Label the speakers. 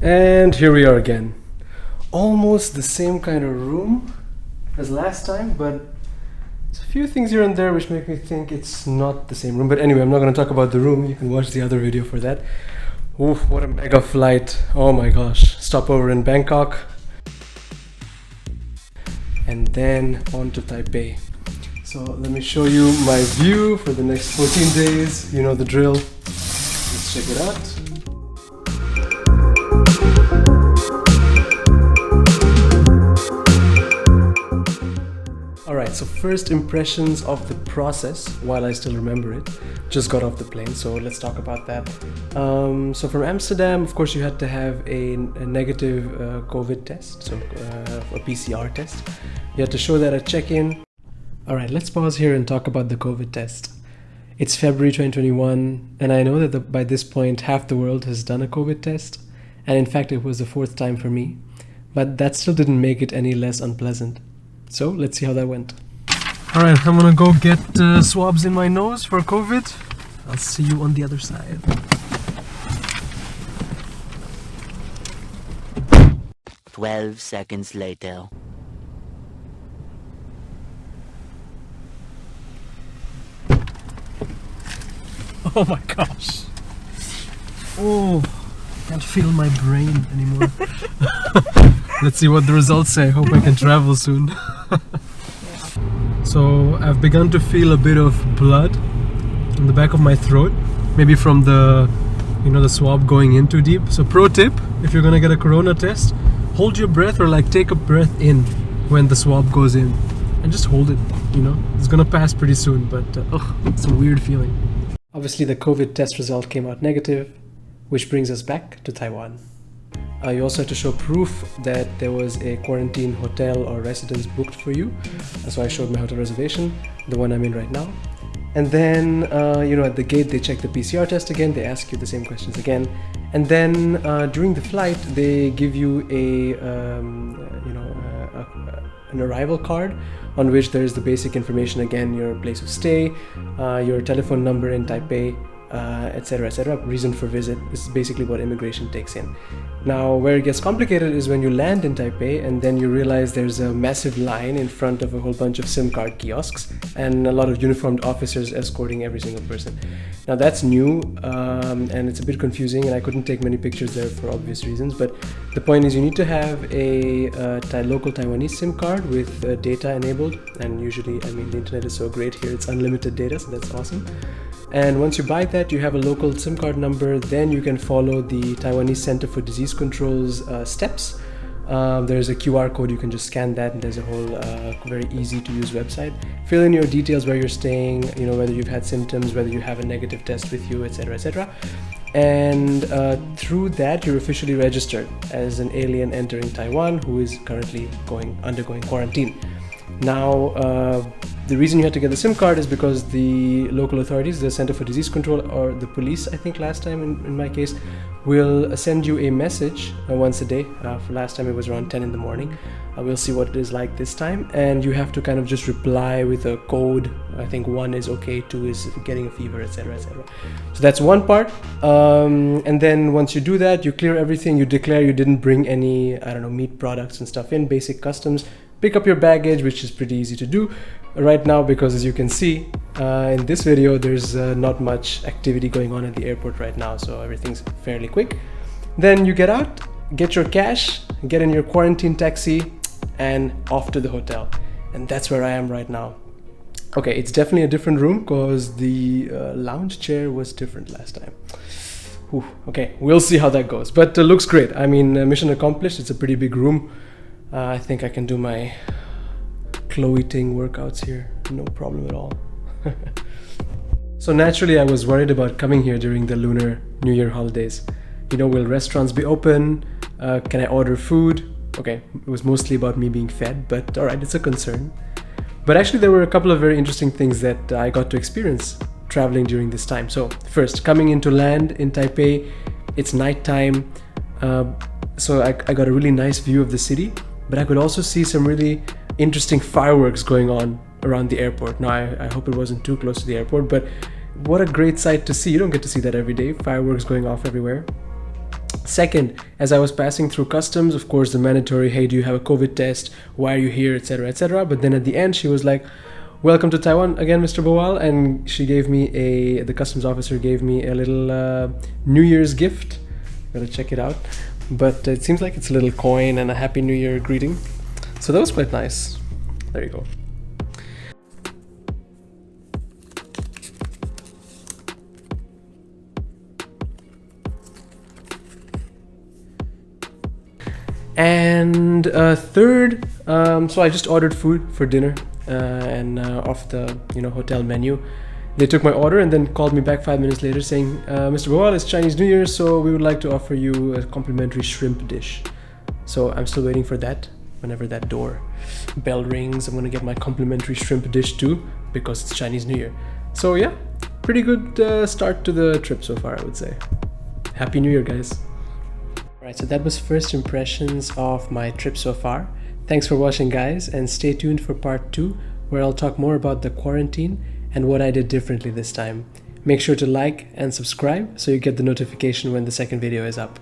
Speaker 1: And here we are again. Almost the same kind of room as last time, but there's a few things here and there which make me think it's not the same room. But anyway, I'm not going to talk about the room. You can watch the other video for that. Oof, what a mega flight. Oh my gosh. Stopover in Bangkok. And then on to Taipei. So let me show you my view for the next 14 days. You know the drill. Let's check it out. Alright, so first impressions of the process, while I still remember it. Just got off the plane, so let's talk about that. So from Amsterdam, of course, you had to have a negative COVID test, so a PCR test. You had to show that at check-in. Alright, let's pause here and talk about the COVID test. It's February 2021, and I know that by this point, half the world has done a COVID test. And in fact, it was the 4th time for me. But that still didn't make it any less unpleasant. So let's see how that went. Alright, I'm gonna go get swabs in my nose for COVID. I'll see you on the other side.
Speaker 2: "12 seconds later."
Speaker 1: Oh my gosh. Oh, I can't feel my brain anymore. Let's see what the results say. Hope I can travel soon. So I've begun to feel a bit of blood in the back of my throat. Maybe from the swab going in too deep. So pro tip, if you're gonna get a corona test, hold your breath or take a breath in when the swab goes in. And just hold it, It's gonna pass pretty soon, but it's a weird feeling. Obviously the COVID test result came out negative, which brings us back to Taiwan. You also have to show proof that there was a quarantine hotel or residence booked for you. So I showed my hotel reservation, the one I'm in right now. And then, at the gate, they check the PCR test again. They ask you the same questions again. And then during the flight, they give you an arrival card on which there is the basic information again, your place of stay, your telephone number in Taipei, etc., etc. Reason for visit. This is basically what immigration takes in. Now, where it gets complicated is when you land in Taipei and then you realize there's a massive line in front of a whole bunch of SIM card kiosks and a lot of uniformed officers escorting every single person. Now that's new and it's a bit confusing, and I couldn't take many pictures there for obvious reasons, but the point is you need to have a local Taiwanese SIM card with data enabled, and usually, the internet is so great here, it's unlimited data, so that's awesome. And once you buy that, you have a local SIM card number, then you can follow the Taiwanese Center for Disease Control's steps. There's a QR code, you can just scan that, and there's a whole very easy to use website. Fill in your details, where you're staying, whether you've had symptoms, whether you have a negative test with you, etc., etc. And through that, you're officially registered as an alien entering Taiwan who is currently undergoing quarantine. Now, the reason you had to get the SIM card is because the local authorities, the Center for Disease Control, or the police, I think last time in my case, will send you a message once a day. For last time it was around 10 in the morning. We'll see what it is like this time. And you have to kind of just reply with a code. I think 1 is okay, 2 is getting a fever, etc., etc. So that's one part. And then once you do that, you clear everything. You declare you didn't bring any, meat products and stuff in, basic customs. Pick up your baggage, which is pretty easy to do right now because, as you can see in this video, there's not much activity going on at the airport right now, so everything's fairly quick. Then you get out, get your cash, get in your quarantine taxi, and off to the hotel. And that's where I am right now. Okay, it's definitely a different room because the lounge chair was different last time. Whew, okay, we'll see how that goes, but looks great. Mission accomplished. It's a pretty big room. I think I can do my Chloe Ting workouts here, no problem at all. So naturally I was worried about coming here during the Lunar New Year holidays. Will restaurants be open? Can I order food? Okay, it was mostly about me being fed, but alright, it's a concern. But actually there were a couple of very interesting things that I got to experience traveling during this time. So first, coming into land in Taipei, it's nighttime, so I got a really nice view of the city. But I could also see some really interesting fireworks going on around the airport. Now, I hope it wasn't too close to the airport, but what a great sight to see. You don't get to see that every day, fireworks going off everywhere. Second, as I was passing through customs, of course, the mandatory, hey, do you have a COVID test? Why are you here? Etc. etc. But then at the end, she was like, welcome to Taiwan again, Mr. Boal. And she gave me the customs officer gave me a little New Year's gift. Gotta check it out. But it seems like it's a little coin and a Happy New Year greeting. So that was quite nice. There you go. And third, so I just ordered food for dinner and off the hotel menu. They took my order and then called me back 5 minutes later saying, Mr. Boal, it's Chinese New Year, so we would like to offer you a complimentary shrimp dish. So I'm still waiting for that. Whenever that door bell rings, I'm gonna get my complimentary shrimp dish too, because it's Chinese New Year. So yeah, pretty good start to the trip so far, I would say. Happy New Year, guys. Alright, so that was first impressions of my trip so far. Thanks for watching, guys, and stay tuned for part 2, where I'll talk more about the quarantine and what I did differently this time. Make sure to like and subscribe so you get the notification when the second video is up.